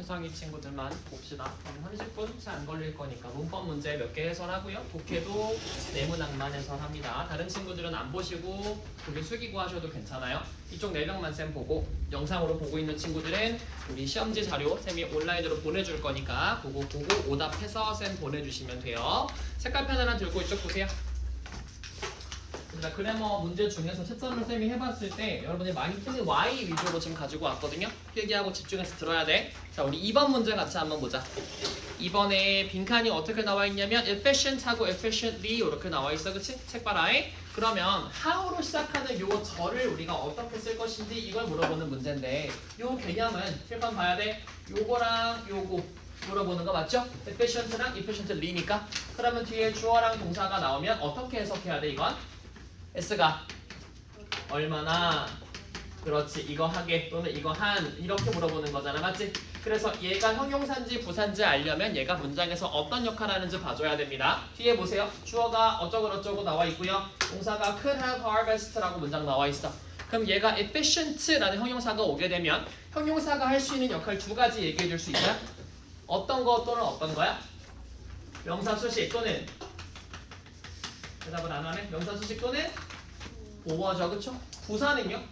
최상위 친구들만 봅시다. 30분 채 안 걸릴 거니까 문법 문제 몇 개 해설하고요. 독해도 네모낭만 해설합니다. 다른 친구들은 안 보시고 고개 숙이고 하셔도 괜찮아요. 이쪽 4명만 쌤 보고 영상으로 보고 있는 친구들은 우리 시험지 자료 쌤이 온라인으로 보내줄 거니까 그거 보고 오답해서 쌤 보내주시면 돼요. 색깔펜 하나 들고 이쪽 보세요. 그래머 문제 중에서 채점을 쌤이 해봤을 때 여러분이 많이 틀린 Y 위주로 지금 가지고 왔거든요. 필기하고 집중해서 들어야 돼. 자, 우리 2번 문제 같이 한번 보자. 2번에 빈칸이 어떻게 나와 있냐면 efficient하고 efficiently 이렇게 나와 있어, 그치? 책 봐라잉. 그러면 how로 시작하는 요 절을 우리가 어떻게 쓸 것인지 이걸 물어보는 문제인데 요 개념은 실판 봐야 돼. 요거랑 요거 물어보는 거 맞죠? efficient랑 efficiently니까. 그러면 뒤에 주어랑 동사가 나오면 어떻게 해석해야 돼 이건? S가 얼마나 그렇지 이거 하게 또는 이거 한 이렇게 물어보는 거잖아, 맞지? 그래서 얘가 형용사인지 부사인지 알려면 얘가 문장에서 어떤 역할을 하는지 봐줘야 됩니다. 뒤에 보세요. 주어가 어쩌고저쩌고 나와 있고요. 동사가 could have harvest라고 문장 나와 있어. 그럼 얘가 efficient라는 형용사가 오게 되면 형용사가 할 수 있는 역할 2가지 얘기해 줄 수 있어요? 어떤 거 또는 어떤 거야? 명사 수식 또는 대답을 안 하네. 명사 수식 또는 보어죠, 그쵸? 부사는요?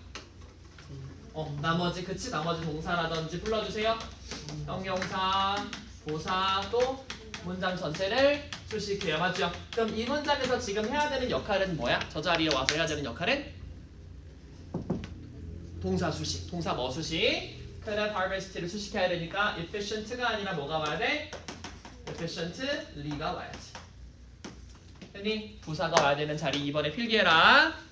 나머지 그치? 나머지 동사라든지 불러주세요. 형용사, 부사, 또 문장 전체를 수식해요, 맞죠? 그럼 이 문장에서 지금 해야 되는 역할은 뭐야? 저 자리에 와서 해야 되는 역할은 동사 수식, 동사 뭐 수식? could have harvest를 수식해야 되니까 efficient가 아니라 뭐가 와야 돼? efficiently가 와야지. 흔히 부사가 와야 되는 자리 2번에 필기해라.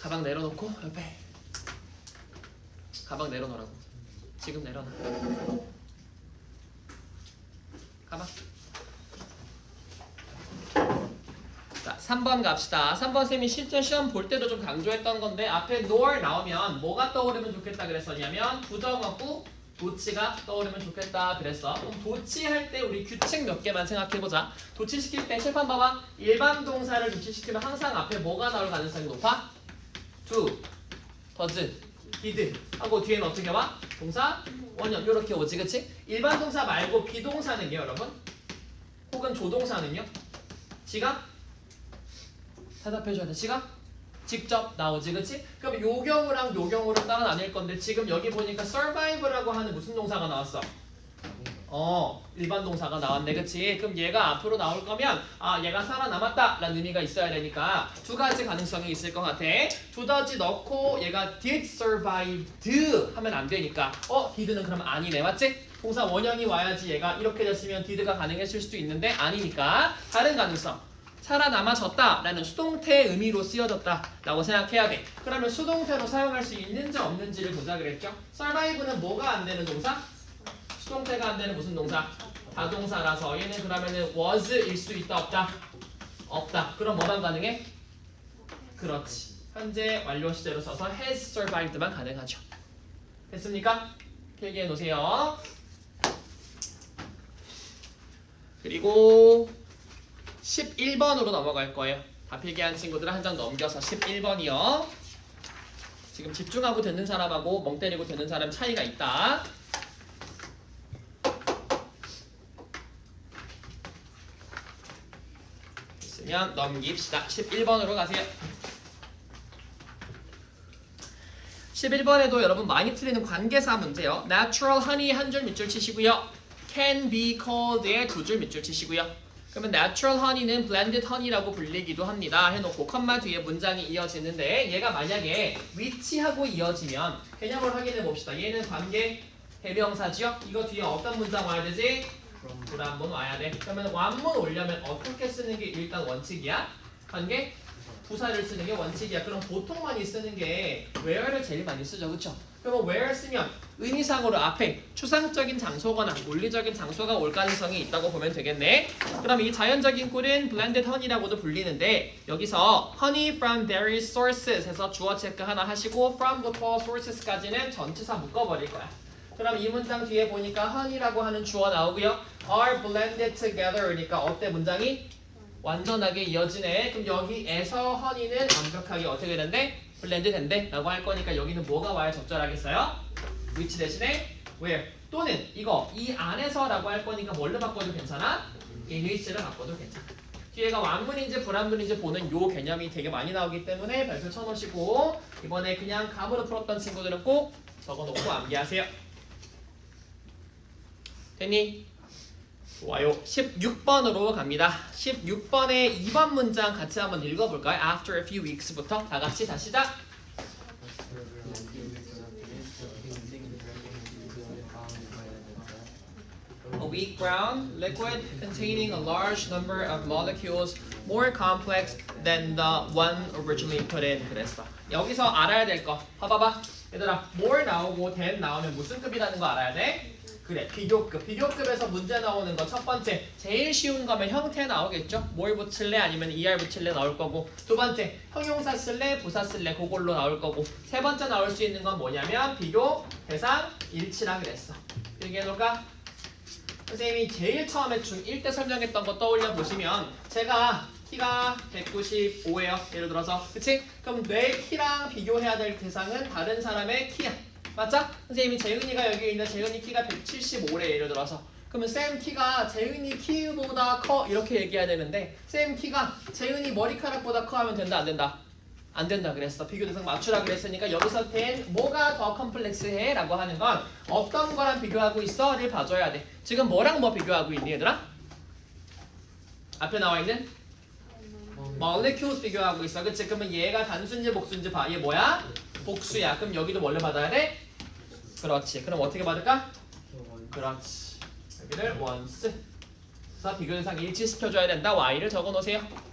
가방 내려놓고 옆에 가방 내려놓으라고. 지금 내려놔. 가방. 자, 3번 갑시다. 3번 쌤이 실제 시험 볼 때도 좀 강조했던 건데 앞에 nor 나오면 뭐가 떠오르면 좋겠다 그랬었냐면 부정어구 도치가 떠오르면 좋겠다 그랬어. 그럼 도치할 때 우리 규칙 몇 개만 생각해보자. 도치시킬 때 칠판 봐봐. 일반 동사를 도치시키면 항상 앞에 뭐가 나올 가능성이 높아? do, does, did 하고 뒤에는 어떻게 와? 동사, 원형 이렇게 오지, 그치? 일반 동사 말고 비동사는요 여러분? 혹은 조동사는요? 지가? 대답해줘야 돼. 지가? 직접 나오지, 그치? 그럼 요 경우랑 요 경우를 따로 나뉠 건데 지금 여기 보니까 survive라고 하는 무슨 동사가 나왔어? 일반 동사가 나왔네, 그치? 그럼 얘가 앞으로 나올 거면 얘가 살아남았다 라는 의미가 있어야 되니까 2가지 가능성이 있을 것 같아. 두더지 넣고 얘가 did survived 하면 안 되니까 did는 그럼 아니네, 맞지? 동사 원형이 와야지 얘가 이렇게 됐으면 did가 가능했을 수도 있는데 아니니까 다른 가능성. 살아남아졌다 라는 수동태의 의미로 쓰여졌다 라고 생각해야 돼. 그러면 수동태로 사용할 수 있는지 없는지를 보자 그랬죠? survive는 뭐가 안 되는 동사? 수동태가 안 되는 무슨 동사? 다동사라서 얘는 그러면은 was일 수 있다 없다? 없다. 그럼 뭐만 가능해? 그렇지. 현재 완료 시제로 써서 has survived만 가능하죠. 됐습니까? 필기해 놓으세요. 그리고 11번으로 넘어갈 거예요. 다 필기한 친구들은 한 장 넘겨서 11번이요. 지금 집중하고 듣는 사람하고 멍 때리고 듣는 사람 차이가 있다. 있으면 넘깁시다. 11번으로 가세요. 11번에도 여러분 많이 틀리는 관계사 문제요. Natural honey 한 줄 밑줄 치시고요. Can be called에 2줄 밑줄 치시고요. 그러면 natural honey는 blended honey라고 불리기도 합니다. 해놓고 컴마 뒤에 문장이 이어지는데 얘가 만약에 위치하고 이어지면 개념을 확인해 봅시다. 얘는 관계 대명사지요. 이거 뒤에 어떤 문장 와야 되지? 불안문 와야 돼. 그러면 완문 오려면 어떻게 쓰는 게 일단 원칙이야? 관계 부사를 쓰는 게 원칙이야. 그럼 보통 많이 쓰는 게 where를 제일 많이 쓰죠, 그렇죠? 그러면 where 쓰면 의미상으로 앞에 추상적인 장소거나 물리적인 장소가 올 가능성이 있다고 보면 되겠네. 그럼 이 자연적인 꿀은 blended honey라고도 불리는데 여기서 honey from various sources에서 주어 체크 하나 하시고 from부터 sources까지는 전치사 묶어버릴 거야. 그럼 이 문장 뒤에 보니까 honey라고 하는 주어 나오고요. are blended together니까 어때 문장이? 완전하게 이어지네. 그럼 여기에서 honey는 완벽하게 어떻게 된대? 블렌드 된대 라고 할 거니까 여기는 뭐가 와야 적절하겠어요? which 대신에 where 또는 이거 이 안에서라고 할 거니까 뭘로 바꿔도 괜찮아? in which를 바꿔도 괜찮아. 뒤에가 완문인지 불완문인지 보는 요 개념이 되게 많이 나오기 때문에 별표 쳐놓으시고 이번에 그냥 감으로 풀었던 친구들은 꼭 적어놓고 암기하세요. 됐니? 좋아요. 16번으로 갑니다. 16번의 2번 문장 같이 한번 읽어볼까요? After a few weeks부터 다 같이 자 시작. A weak brown liquid containing a large number of molecules more complex than the one originally put in. 그랬어. 여기서 알아야 될 거. 봐봐봐. 얘들아, more 나오고 than 나오면 무슨 급이라는 거 알아야 돼? 그래, 비교급. 비교급에서 문제 나오는 거 첫 번째, 제일 쉬운 거면 형태 나오겠죠? 뭘 붙일래? 아니면 ER 붙일래? 나올 거고. 두 번째, 형용사 쓸래? 부사 쓸래? 그걸로 나올 거고. 세 번째 나올 수 있는 건 뭐냐면 비교, 대상, 일치라 그랬어. 이렇게 해놓을까? 선생님이 제일 처음에 중1 때 설명했던 거 떠올려 보시면 제가 키가 195예요. 예를 들어서. 그치? 그럼 내 키랑 비교해야 될 대상은 다른 사람의 키야. 맞죠? 선생님이 재은이가 여기 있는 재은이 키가 175래 예를 들어서. 그러면 쌤 키가 재은이 키보다 커 이렇게 얘기해야 되는데 쌤 키가 재은이 머리카락보다 커 하면 된다 안 된다? 안 된다 그랬어. 비교 대상 맞추라 그랬으니까 여기서 된 뭐가 더 컴플렉스해? 라고 하는 건 어떤 거랑 비교하고 있어?를 봐줘야 돼. 지금 뭐랑 뭐 비교하고 있니 얘들아? 앞에 나와 있는 molecules 비교하고 있어. 그치? 그러면 얘가 단수인지 복수인지 봐. 얘 뭐야? 복수야. 그럼 여기도 뭘로 받아야 돼? 그렇지. 그럼 어떻게 받을까? 그렇지. 여기를 once. 그래서 비교 대상 일치시켜줘야 된다. y를 적어놓으세요.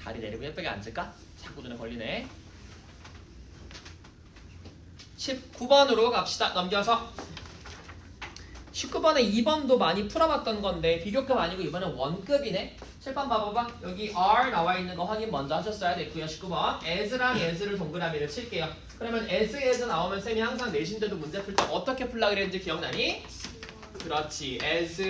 다리 내리고 예쁘게 앉을까? 자꾸 눈에 걸리네. 19번으로 갑시다. 넘겨서 19번에 2번도 많이 풀어봤던 건데 비교급 아니고 이번엔 원급이네. 칠판 봐봐봐. 여기 R 나와 있는 거 확인 먼저 하셨어야 됐고요. 19번 as랑 as를 동그라미를 칠게요. 그러면 as 나오면 쌤이 항상 내신대도 문제 풀 때 어떻게 풀라 그랬는지 기억나니? 그렇지. as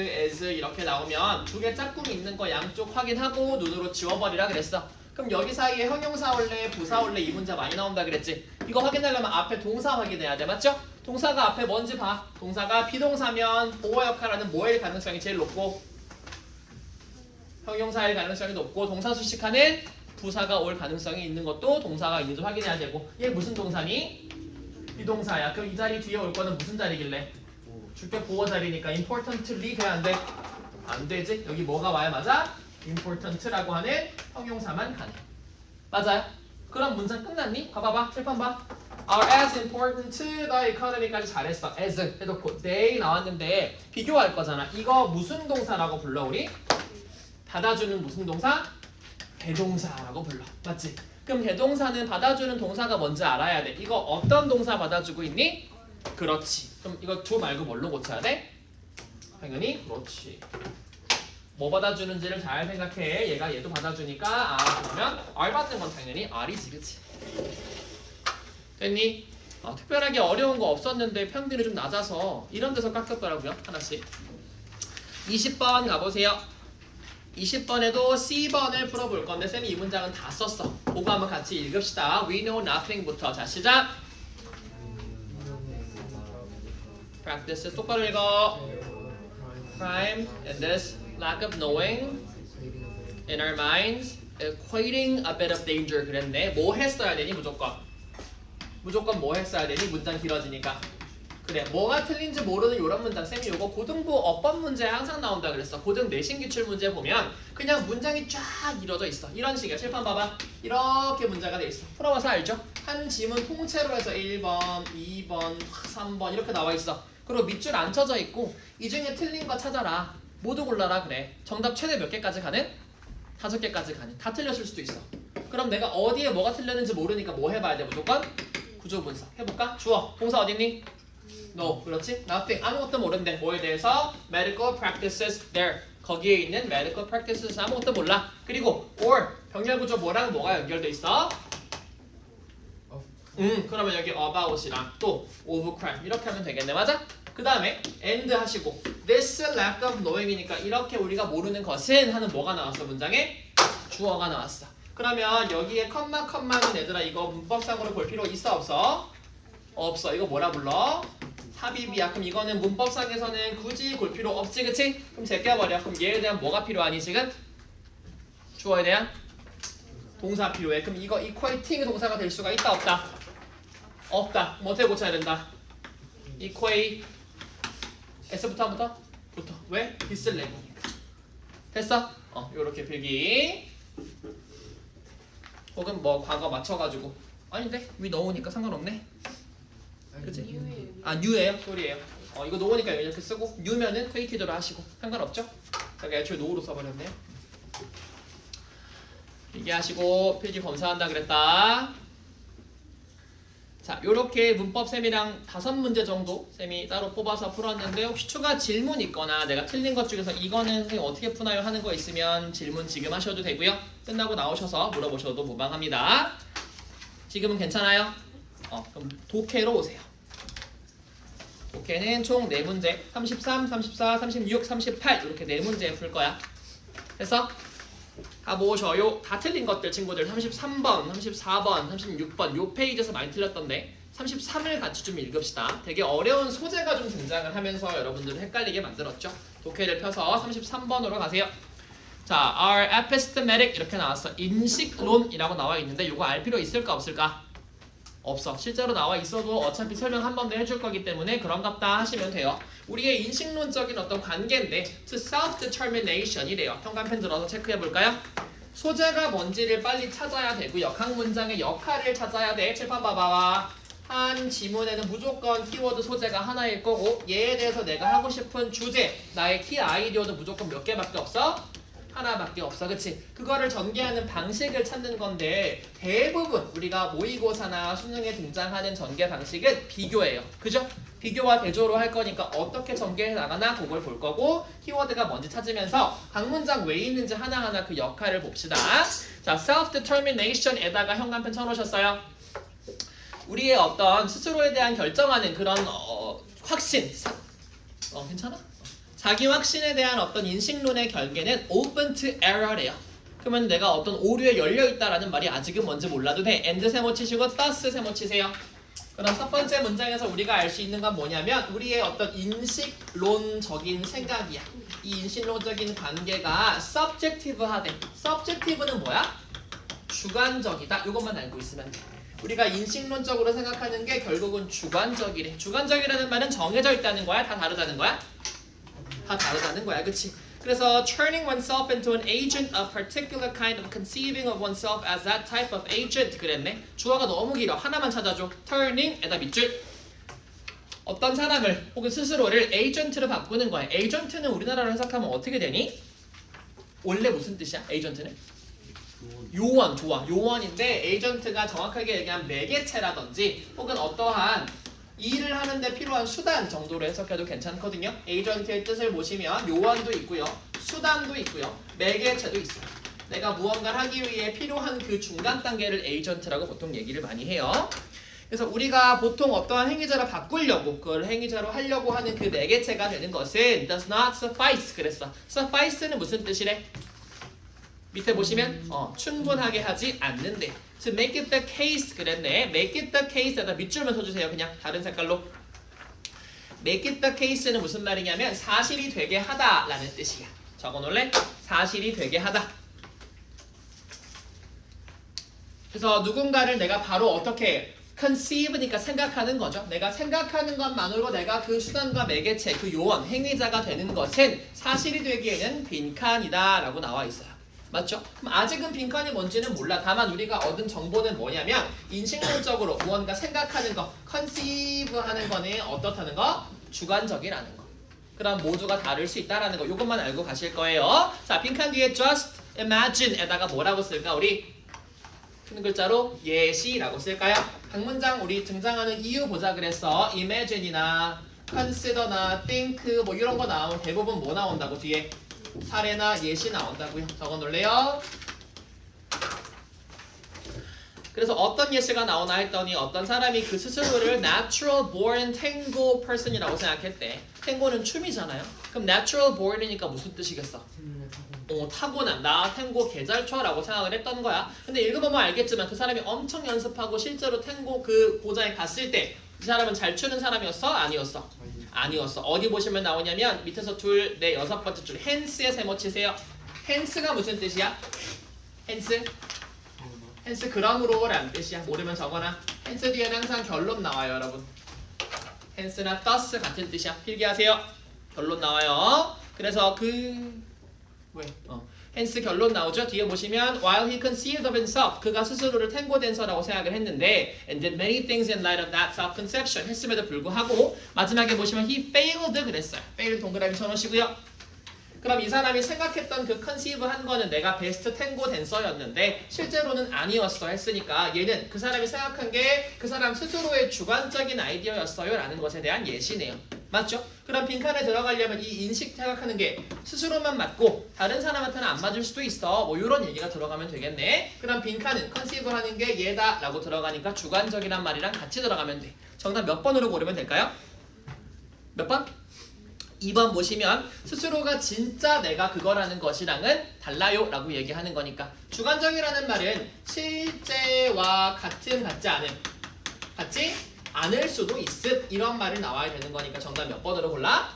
이렇게 나오면 두 개 짝꿍이 있는 거 양쪽 확인하고 눈으로 지워버리라 그랬어. 그럼 여기 사이에 형용사 올래 부사 올래 이 문제 많이 나온다 그랬지. 이거 확인하려면 앞에 동사 확인해야 돼. 맞죠? 동사가 앞에 뭔지 봐. 동사가 비동사면 보호 역할하는 뭐일 가능성이 제일 높고 형용사일 가능성이 높고 동사 수식하는 부사가 올 가능성이 있는 것도 동사가 있는지 확인해야 되고. 얘 무슨 동사니? 비동사야. 그럼 이 자리 뒤에 올 거는 무슨 자리길래? 주격 보호 자리니까 importantly 돼야 안 돼? 안 되지? 여기 뭐가 와야 맞아? important라고 하는 형용사만 가네. 맞아요? 그럼 문장 끝났니? 봐봐봐. 칠판 봐. are as important to the economy까지 잘했어. as 해놓고 they 나왔는데 비교할 거잖아. 이거 무슨 동사라고 불러 우리? 받아주는 무슨 동사? 대동사라고 불러. 맞지? 그럼 대동사는 받아주는 동사가 뭔지 알아야 돼. 이거 어떤 동사 받아주고 있니? 그렇지. 그럼 이거 두 말고 뭘로 고쳐야 돼? 당연히 그렇지. 뭐 받아주는지를 잘 생각해. 얘가 얘도 받아주니까 그러면 R 받는 건 당연히 R이지. 그치? 됐니? 특별하게 어려운 거 없었는데 평균이 좀 낮아서 이런 데서 깎였더라고요. 하나씩. 20번 가보세요. 20번에도 C번을 풀어볼 건데 쌤이 이 문장은 다 썼어. 그거 한번 같이 읽읍시다. We know nothing부터. 자 시작. Practice 똑바로 읽어. Crime and this lack of knowing in our minds equating a bit of danger. 그랬네. 뭐 했어야 되니 무조건? 무조건 뭐 했어야 되니? 문장 길어지니까. 그래. 뭐가 틀린지 모르는 이런 문장 쌤이 요거 고등부 어법 문제에 항상 나온다 그랬어. 고등 내신 기출 문제 보면 그냥 문장이 쫙 이뤄져 있어. 이런 식이야. 칠판 봐봐. 이렇게 문제가 돼 있어. 풀어봐서 알죠? 한 지문 통째로 해서 1번, 2번, 3번 이렇게 나와 있어. 그리고 밑줄 안 쳐져 있고 이 중에 틀린 거 찾아라. 모두 골라라 그래. 정답 최대 몇 개까지 가는? 5개까지 가는. 다 틀렸을 수도 있어. 그럼 내가 어디에 뭐가 틀렸는지 모르니까 뭐 해봐야 돼? 무조건 구조 분석. 해볼까? 주어. 동사 어딨니? No. 그렇지? Nothing. 아무것도 모른대. 뭐에 대해서? Medical practices there. 거기에 있는 medical practices 아무것도 몰라. 그리고 or 병렬 구조 뭐랑 뭐가 연결돼 있어? 그러면 여기 about이랑 또 of crime 이렇게 하면 되겠네. 맞아? 그 다음에 and 하시고 this lack of knowing이니까 이렇게 우리가 모르는 것은 하는 뭐가 나왔어? 문장에 주어가 나왔어. 그러면 여기에 컴마는 얘들아 이거 문법상으로 볼 필요 있어 없어? 없어. 이거 뭐라 불러? 삽입이야. 그럼 이거는 문법상에서는 굳이 볼 필요 없지, 그치? 그럼 제껴버려. 그럼 얘에 대한 뭐가 필요하니 지금? 주어에 대한 동사 필요해. 그럼 이거 equating 동사가 될 수가 있다 없다? 없다. 그럼 어떻게 고쳐야 된다? equate S부터 한부터? 부터. 왜? 빗을 내보니까. 됐어? 요렇게 필기. 혹은 뭐 과거 맞춰가지고 아닌데? 위 넣으니까 상관없네. 그치? 아 new예요? 소리예요. 이거 노우니까 이렇게 쓰고 new면은 created로 하시고 상관없죠? 제가 애초에 no우로 써버렸네요. 이게 하시고 필기 검사한다 그랬다. 자, 요렇게 문법 쌤이랑 5문제 정도 쌤이 따로 뽑아서 풀었는데 혹시 추가 질문 있거나 내가 틀린 것 중에서 이거는 선생님 어떻게 푸나요 하는 거 있으면 질문 지금 하셔도 되고요. 끝나고 나오셔서 물어보셔도 무방합니다. 지금은 괜찮아요? 그럼 독해로 오세요. 독해는 총 4문제 33, 34, 36, 38 이렇게 4문제 풀 거야. 그래서 가보셔요. 다 틀린 것들 친구들 33번, 34번, 36번 요 페이지에서 많이 틀렸던데 33을 같이 좀 읽읍시다. 되게 어려운 소재가 좀 등장을 하면서 여러분들을 헷갈리게 만들었죠. 독해를 펴서 33번으로 가세요. 자, our epistematic 이렇게 나왔어. 인식론이라고 나와 있는데 이거 알 필요 있을까 없을까? 없어. 실제로 나와 있어도 어차피 설명 한 번 더 해줄 거기 때문에 그런갑다 하시면 돼요. 우리의 인식론적인 어떤 관계인데 to self-determination이래요. 현관펜 들어서 체크해 볼까요? 소재가 뭔지를 빨리 찾아야 되고요. 각 문장의 역할을 찾아야 돼. 칠판 봐봐. 한 지문에는 무조건 키워드 소재가 하나일 거고 얘에 대해서 내가 하고 싶은 주제, 나의 키 아이디어도 무조건 몇 개밖에 없어? 하나밖에 없어. 그치? 그거를 전개하는 방식을 찾는 건데 대부분 우리가 모의고사나 수능에 등장하는 전개 방식은 비교예요. 그죠? 비교와 대조로 할 거니까 어떻게 전개해 나가나 그걸 볼 거고 키워드가 뭔지 찾으면서 각 문장 왜 있는지 하나하나 그 역할을 봅시다. 자, self-determination에다가 현관펜 쳐놓으셨어요? 우리의 어떤 스스로에 대한 결정하는 그런 확신 괜찮아? 자기 확신에 대한 어떤 인식론의 결계는 open to error래요. 그러면 내가 어떤 오류에 열려있다라는 말이 아직은 뭔지 몰라도 돼. and 세모 치시고 thus 세모 치세요. 그럼 첫 번째 문장에서 우리가 알 수 있는 건 뭐냐면 우리의 어떤 인식론적인 생각이야. 이 인식론적인 관계가 subjective하대. subjective는 뭐야? 주관적이다. 이것만 알고 있으면 돼. 우리가 인식론적으로 생각하는 게 결국은 주관적이래. 주관적이라는 말은 정해져 있다는 거야? 다 다르다는 거야? 다 다르다는 거야, 그치? 그래서 turning oneself into an agent of particular kind of conceiving of oneself as that type of agent 그랬네. 주어가 너무 길어. 하나만 찾아줘. turning에다 밑줄. 어떤 사람을 혹은 스스로를 agent로 바꾸는 거야. agent는 우리나라로 해석하면 어떻게 되니? 원래 무슨 뜻이야? agent는? 요원, 좋아. 요원인데 agent가 정확하게 얘기하면 매개체라든지 혹은 어떠한 일을 하는데 필요한 수단 정도로 해석해도 괜찮거든요. 에이전트의 뜻을 보시면 요원도 있고요. 수단도 있고요. 매개체도 있어요. 내가 무언가를 하기 위해 필요한 그 중간 단계를 에이전트라고 보통 얘기를 많이 해요. 그래서 우리가 보통 어떠한 행위자를 바꾸려고 그걸 행위자로 하려고 하는 그 매개체가 되는 것은 does not suffice 그랬어. suffice는 무슨 뜻이래? 밑에 보시면 충분하게 하지 않는데 to make it the case 그랬네. make it the case에다 밑줄만 쳐주세요. 그냥 다른 색깔로. make it the case는 무슨 말이냐면 사실이 되게 하다라는 뜻이야. 적어놓을래? 사실이 되게 하다. 그래서 누군가를 내가 바로 어떻게 conceive니까 생각하는 거죠. 내가 생각하는 것만으로 내가 그 수단과 매개체, 그 요원, 행위자가 되는 것은 사실이 되기에는 빈칸이다 라고 나와 있어요. 맞죠? 그럼 아직은 빈칸이 뭔지는 몰라. 다만 우리가 얻은 정보는 뭐냐면 인식론적으로 무언가 생각하는 거, conceive 하는 거는 어떻다는 거? 주관적이라는 거. 그럼 모두가 다를 수 있다라는 거. 이것만 알고 가실 거예요. 자, 빈칸 뒤에 just imagine에다가 뭐라고 쓸까? 우리 큰 글자로 예시라고 쓸까요? 각 문장 우리 등장하는 이유 보자 그랬어. imagine이나 consider나 think 뭐 이런 거 나오면 대부분 뭐 나온다고 뒤에? 사례나 예시 나온다고요. 적어놓을래요? 그래서 어떤 예시가 나오나 했더니 어떤 사람이 그 스스로를 natural born tango person이라고 생각했대. 탱고는 춤이잖아요. 그럼 natural born이니까 무슨 뜻이겠어? 타고난 나 탱고 개 잘 춰라고 생각을 했던 거야. 근데 읽어보면 알겠지만 그 사람이 엄청 연습하고 실제로 탱고 그 고장에 갔을 때 이 사람은 잘 추는 사람이었어? 아니었어? 아니었어. 어디 보시면 나오냐면 밑에서 둘, 넷, 여섯 번째 줄 헨스에 세모 치세요. 헨스가 무슨 뜻이야? 헨스? 헨스 그러므로라는 뜻이야. 모르면 적어놔. 헨스 뒤에는 항상 결론 나와요, 여러분. 헨스나 thus 같은 뜻이야. 필기하세요. 결론 나와요. 그래서 헨스 결론 나오죠. 뒤에 보시면 while he conceived of himself 그가 스스로를 탱고댄서라고 생각을 했는데 and did many things in light of that self-conception 했음에도 불구하고 마지막에 보시면 he failed 그랬어요. failed 동그라미 쳐놓으시고요. 그럼 이 사람이 생각했던 그 컨시브 한 거는 내가 베스트 탱고 댄서였는데 실제로는 아니었어 했으니까 얘는 그 사람이 생각한 게 그 사람 스스로의 주관적인 아이디어였어요 라는 것에 대한 예시네요. 맞죠? 그럼 빈칸에 들어가려면 이 인식 생각하는 게 스스로만 맞고 다른 사람한테는 안 맞을 수도 있어 뭐 이런 얘기가 들어가면 되겠네. 그럼 빈칸은 컨시브 하는 게 얘다 라고 들어가니까 주관적이란 말이랑 같이 들어가면 돼. 정답 몇 번으로 고르면 될까요? 몇 번? 2번 보시면 스스로가 진짜 내가 그거라는 것이랑은 달라요 라고 얘기하는 거니까 주관적이라는 말은 실제와 같지 않을 수도 있음 이런 말이 나와야 되는 거니까 정답 몇 번으로 골라?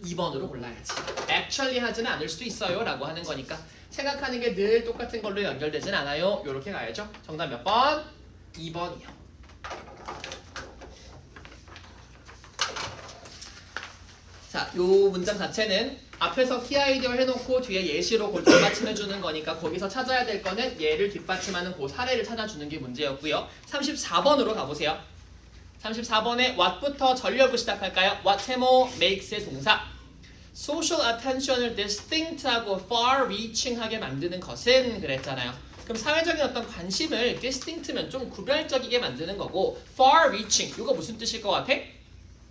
2번으로 골라야지. actually 하지는 않을 수도 있어요 라고 하는 거니까 생각하는 게 늘 똑같은 걸로 연결되진 않아요. 요렇게 가야죠. 정답 몇 번? 2번이요. 자, 요 문장 자체는 앞에서 키 아이디어 해놓고 뒤에 예시로 그 뒷받침해주는 거니까 거기서 찾아야 될 거는 얘를 뒷받침하는 그 사례를 찾아주는 게 문제였고요. 34번으로 가보세요. 34번에 what부터 전려부 시작할까요? what 세모 makes의 동사. social attention을 distinct하고 far-reaching하게 만드는 것은 그랬잖아요. 그럼 사회적인 어떤 관심을 distinct면 좀 구별적이게 만드는 거고 far-reaching 이거 무슨 뜻일 것 같아?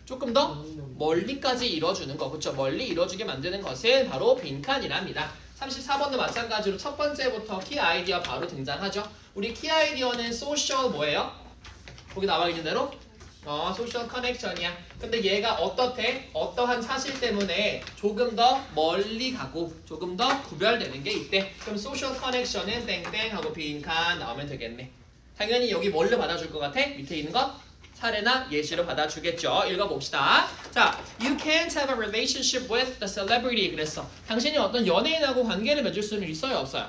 조금 더 멀리까지 이뤄주는 거, 그렇죠? 멀리 이뤄주게 만드는 것은 바로 빈칸이랍니다. 34번도 마찬가지로 첫 번째부터 키 아이디어 바로 등장하죠. 우리 키 아이디어는 소셜 뭐예요? 거기 나와 있는 대로 소셜 커넥션이야. 근데 얘가 어떻대? 어떠한 사실 때문에 조금 더 멀리 가고 조금 더 구별되는 게 있대. 그럼 소셜 커넥션은 땡땡 하고 빈칸 나오면 되겠네. 당연히 여기 뭘로 받아줄 것 같아? 밑에 있는 거? 사례나 예시로 받아주겠죠. 읽어봅시다. 자, you can't have a relationship with the celebrity 그랬어. 당신이 어떤 연예인하고 관계를 맺을 수는 있어요? 없어요?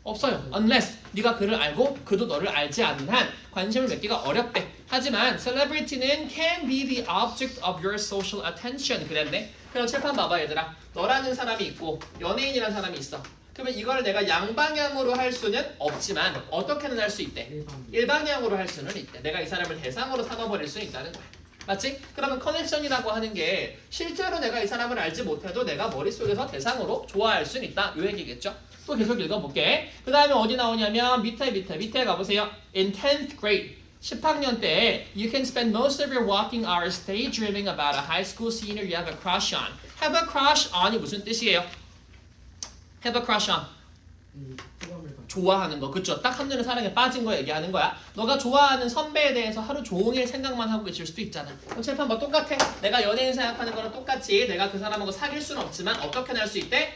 없어요. unless 네가 그를 알고 그도 너를 알지 않는 한 관심을 맺기가 어렵대. 하지만 celebrity는 can be the object of your social attention 그랬네. 그럼 칠판 봐봐 얘들아. 너라는 사람이 있고 연예인이라는 사람이 있어. 그러면 이걸 내가 양방향으로 할 수는 없지만 어떻게는 할 수 있대? 일방향으로 할 수는 있대. 내가 이 사람을 대상으로 삼아버릴 수 있다는 거야. 맞지? 그러면 커넥션이라고 하는 게 실제로 내가 이 사람을 알지 못해도 내가 머릿속에서 대상으로 좋아할 수는 있다. 요 얘기겠죠? 또 계속 읽어볼게. 그 다음에 어디 나오냐면 밑에 가보세요. In 10th grade 10학년 때 You can spend most of your walking hours daydreaming about a high school senior you have a crush on. Have a crush on이 무슨 뜻이에요? Have a crush on. 좋아하는 거. 그쵸? 딱 한눈에 사랑에 빠진 거 얘기하는 거야. 너가 좋아하는 선배에 대해서 하루 종일 생각만 하고 계실 수도 있잖아. 그럼 칠판 뭐 똑같아. 내가 연예인 생각하는 거랑 똑같이 내가 그 사람하고 사귈 수는 없지만 어떻게 할 수 있대?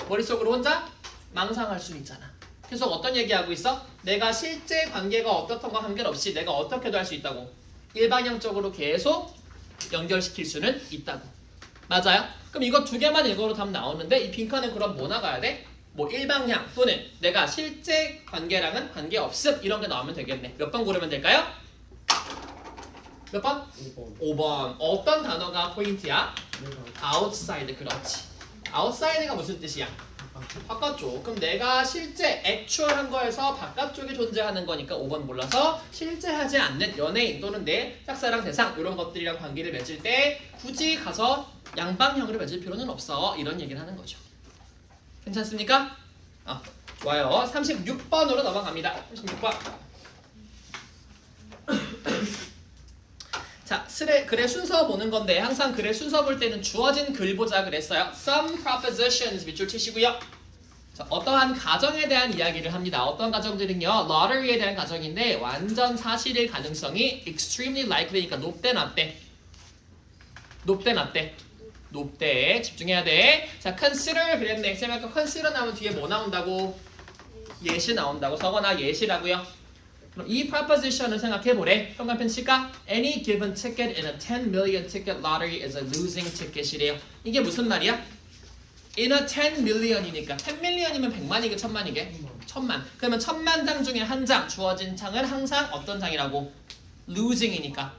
머릿속으로 혼자 망상할 수는 있잖아. 계속 어떤 얘기하고 있어? 내가 실제 관계가 어떻던가 관계없이 내가 어떻게도 할 수 있다고. 일방향적으로 계속 연결시킬 수는 있다고. 맞아요? 그럼 이거 두 개만 읽어도 답 나오는데 이 빈칸은 그럼 뭐 나가야 돼? 뭐 일방향 또는 내가 실제 관계랑은 관계없음 이런 게 나오면 되겠네. 몇 번 고르면 될까요? 몇 번? 5번. 어떤 단어가 포인트야? outside. 그렇지. outside가 무슨 뜻이야? 바깥쪽. 그럼 내가 실제 액츄얼한 거에서 바깥쪽에 존재하는 거니까 5번 몰라서 실제 하지 않는 연예인 또는 내 짝사랑 대상 이런 것들이랑 관계를 맺을 때 굳이 가서 양방향으로 맺을 필요는 없어. 이런 얘기를 하는 거죠. 괜찮습니까? 좋아요. 36번으로 넘어갑니다. 36번. 자, 글의 순서 보는 건데 항상 글의 순서 볼 때는 주어진 글 보자 그랬어요. Some propositions 밑줄 치시고요. 자, 어떠한 가정에 대한 이야기를 합니다. 어떤 가정들은요. lottery에 대한 가정인데 완전 사실일 가능성이 extremely likely니까 높대 낮대? 높대 낮대? 높대. 집중해야 돼. 자, consider 그랬네. 쌤 아까 consider 나오면 뒤에 뭐 나온다고? 예시 나온다고. 서거나 예시라고요. 그럼 이 proposition을 생각해보래. 현관펜 칠까? Any given ticket in a 10 million ticket lottery is a losing ticket이래요. 이게 무슨 말이야? In a 10 million이니까 10 million이면 100만이게 1000만이게? 1000만. 그러면 1000만 장 중에 한 장 주어진 장은 항상 어떤 장이라고? losing이니까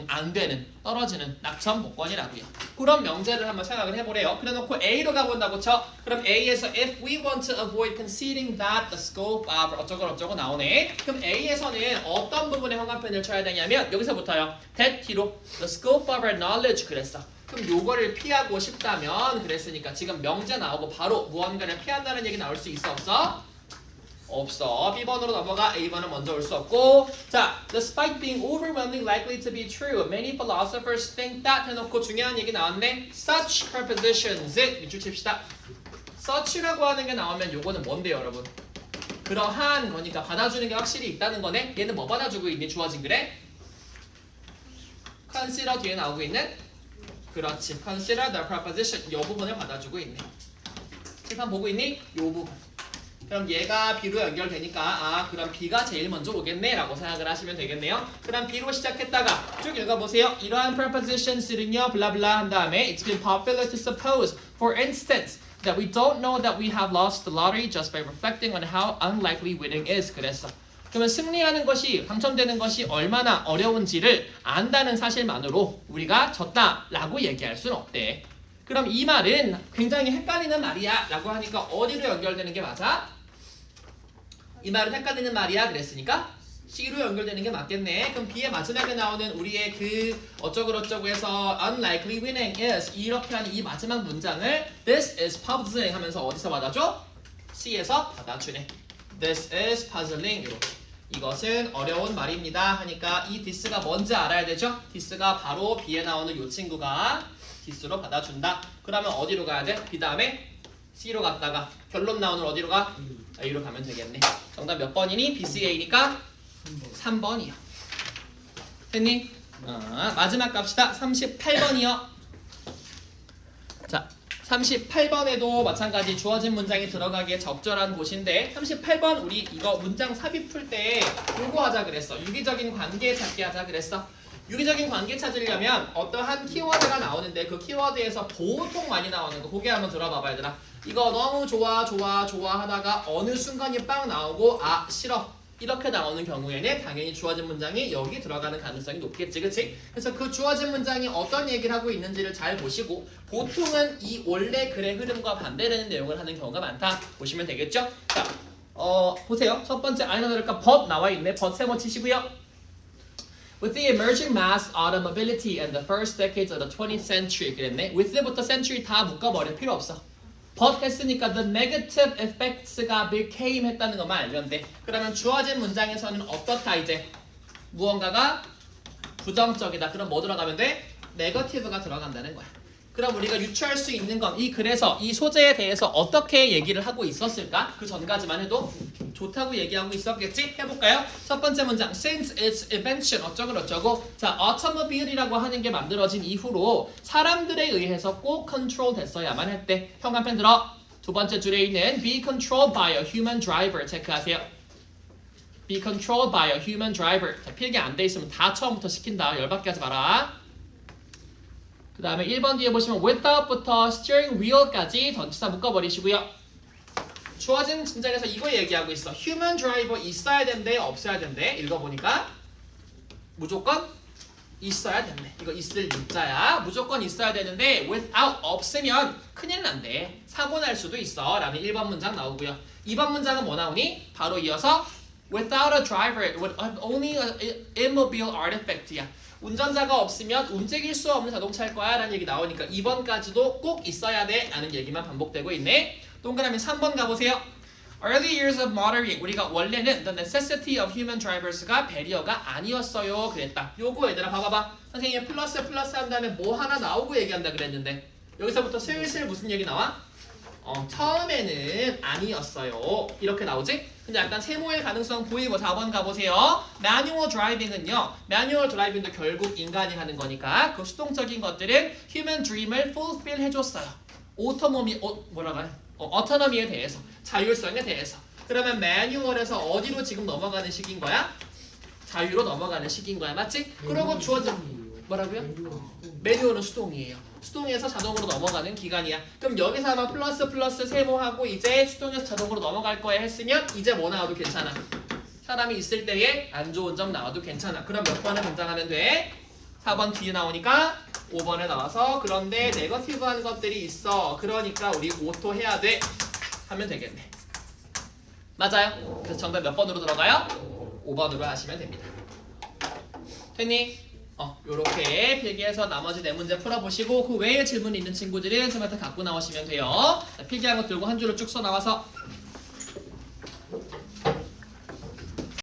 안 되는, 떨어지는 낙천 복권이라고요. 그런 명제를 한번 생각을 해보래요. 그래놓고 A로 가본다고 쳐. 그럼 A에서 if we want to avoid conceding that the scope of 어쩌고 나오네. 그럼 A에서는 어떤 부분에 현관펜을 쳐야 되냐면 여기서부터요. that 뒤로 the scope of our knowledge 그랬어. 그럼 요거를 피하고 싶다면 그랬으니까 지금 명제 나오고 바로 무언가를 피한다는 얘기 나올 수 있어 없어? 없어. B번으로 넘어가. A번은 먼저 올 수 없고. 자, despite being overwhelmingly likely to be true, many philosophers think that 해놓고 중요한 얘기 나왔네. Such prepositions. 밑줄 칩시다. such라고 하는 게 나오면 요거는 뭔데요, 여러분? 그러한 거니까 받아주는 게 확실히 있다는 거네. 얘는 뭐 받아주고 있니? 주어진 그래? consider 뒤에 나오고 있는? 그렇지. consider the preposition. 요 부분을 받아주고 있네. 칠판 보고 있니? 요 부분. 그럼 얘가 B로 연결되니까 그럼 B가 제일 먼저 오겠네 라고 생각을 하시면 되겠네요. 그럼 B로 시작했다가 쭉 읽어보세요. 이러한 prepositions는요 블라블라 한 다음에 It's been popular to suppose, for instance, that we don't know that we have lost the lottery just by reflecting on how unlikely winning is. 그랬어. 그러면 승리하는 것이, 당첨되는 것이 얼마나 어려운지를 안다는 사실만으로 우리가 졌다라고 얘기할 수는 없대. 그럼 이 말은 굉장히 헷갈리는 말이야 라고 하니까 어디로 연결되는 게 맞아? 이 말은 헷갈리는 말이야 그랬으니까 C로 연결되는 게 맞겠네. 그럼 B의 마지막에 나오는 우리의 그 어쩌고저쩌고 해서 unlikely winning is 이렇게 하는 이 마지막 문장을 this is puzzling 하면서 어디서 받아줘? C에서 받아주네. This is puzzling. 이것은 어려운 말입니다 하니까 이 this가 뭔지 알아야 되죠? this가 바로 B에 나오는 이 친구가 this로 받아준다. 그러면 어디로 가야 돼? B 다음에 C로 갔다가 결론 나오는 어디로 가? A로 가면 되겠네. 정답 몇 번이니? BCA니까 3번이요. 됐니? 마지막 갑시다. 38번이요. 자, 38번에도 마찬가지 주어진 문장이 들어가기에 적절한 곳인데 38번 우리 이거 문장 삽입 풀 때 요거 하자 그랬어. 유기적인 관계 찾기 하자 그랬어. 유기적인 관계 찾으려면 어떠한 키워드가 나오는데 그 키워드에서 보통 많이 나오는 거 그게 한번 들어봐봐 얘들아. 이거 너무 좋아 하다가 어느 순간이 빵 나오고 싫어 이렇게 나오는 경우에는 당연히 주어진 문장이 여기 들어가는 가능성이 높겠지, 그치? 그래서 그 주어진 문장이 어떤 얘기를 하고 있는지를 잘 보시고 보통은 이 원래 글의 흐름과 반대되는 내용을 하는 경우가 많다 보시면 되겠죠? 자, 보세요. 첫 번째 아이너들까 but 나와 있네. but 세모 치시고요. With the emerging mass automobility in the first decades of the 20th century 그랬네. with부터 century 다 묶어버려. 필요 없어. but 했으니까 the negative effects가 became 했다는 것만 알면 돼. 그러면 주어진 문장에서는 어떻다 이제? 무언가가 부정적이다. 그럼 뭐 들어가면 돼? negative가 들어간다는 거야. 그럼 우리가 유추할 수 있는 건 그래서 이 소재에 대해서 어떻게 얘기를 하고 있었을까? 그 전까지만 해도 좋다고 얘기하고 있었겠지? 해볼까요? 첫 번째 문장 Since its invention 어쩌고 자, automobile이라고 하는 게 만들어진 이후로 사람들에 의해서 꼭 컨트롤 됐어야만 했대. 현관펜 들어. 두 번째 줄에 있는 be controlled by a human driver 체크하세요. be controlled by a human driver. 자, 필기 안 돼 있으면 다 처음부터 시킨다. 열받게 하지 마라. 그 다음에 1번 뒤에 보시면 without부터 steering wheel까지 전치사 묶어버리시고요. 주어진 문장에서 이거 얘기하고 있어. human driver 있어야 된대, 없어야 된대. 읽어보니까 무조건 있어야 된대. 이거 있을 문자야. 무조건 있어야 되는데 without 없으면 큰일 난대. 사고 날 수도 있어. 라는 1번 문장 나오고요. 2번 문장은 뭐 나오니? 바로 이어서 without a driver, with only an immobile artifact야. 운전자가 없으면 움직일 수 없는 자동차일 거야 라는 얘기 나오니까 2번까지도 꼭 있어야 돼 라는 얘기만 반복되고 있네. 동그라미 3번 가보세요. Early years of motoring 우리가 원래는 the necessity of human drivers가 배리어가 아니었어요 그랬다. 요거 얘들아 봐봐봐. 선생님이 플러스 한 다음에 뭐 하나 나오고 얘기한다 그랬는데 여기서부터 슬슬 무슨 얘기 나와? 처음에는 아니었어요 이렇게 나오지? 근데 약간 세모의 가능성 보이고 4번 가보세요. 매뉴얼 드라이빙은요. 매뉴얼 드라이빙도 결국 인간이 하는 거니까 그 수동적인 것들은 휴먼 드림을 fulfill 해줬어요. 어토노미에 대해서, 자율성에 대해서. 그러면 매뉴얼에서 어디로 지금 넘어가는 시기인 거야? 자유로 넘어가는 시기인 거야. 맞지? 그러고 주어진 뭐라고요? 매뉴얼은 수동이에요. 수동에서 자동으로 넘어가는 기간이야. 그럼 여기서 아마 플러스 세모하고 이제 수동에서 자동으로 넘어갈 거야 했으면 이제 뭐 나와도 괜찮아. 사람이 있을 때에 안 좋은 점 나와도 괜찮아. 그럼 몇 번에 등장하면 돼? 4번 뒤에 나오니까 5번에 나와서 그런데 네거티브한 것들이 있어. 그러니까 우리 오토 해야 돼. 하면 되겠네. 맞아요. 그래서 정답 몇 번으로 들어가요? 5번으로 하시면 됩니다. 됐니? 요렇게 필기해서 나머지 4문제 풀어보시고 그 외에 질문이 있는 친구들은 저한테 갖고 나오시면 돼요. 자, 필기한 거 들고 한 줄을 쭉 써 나와서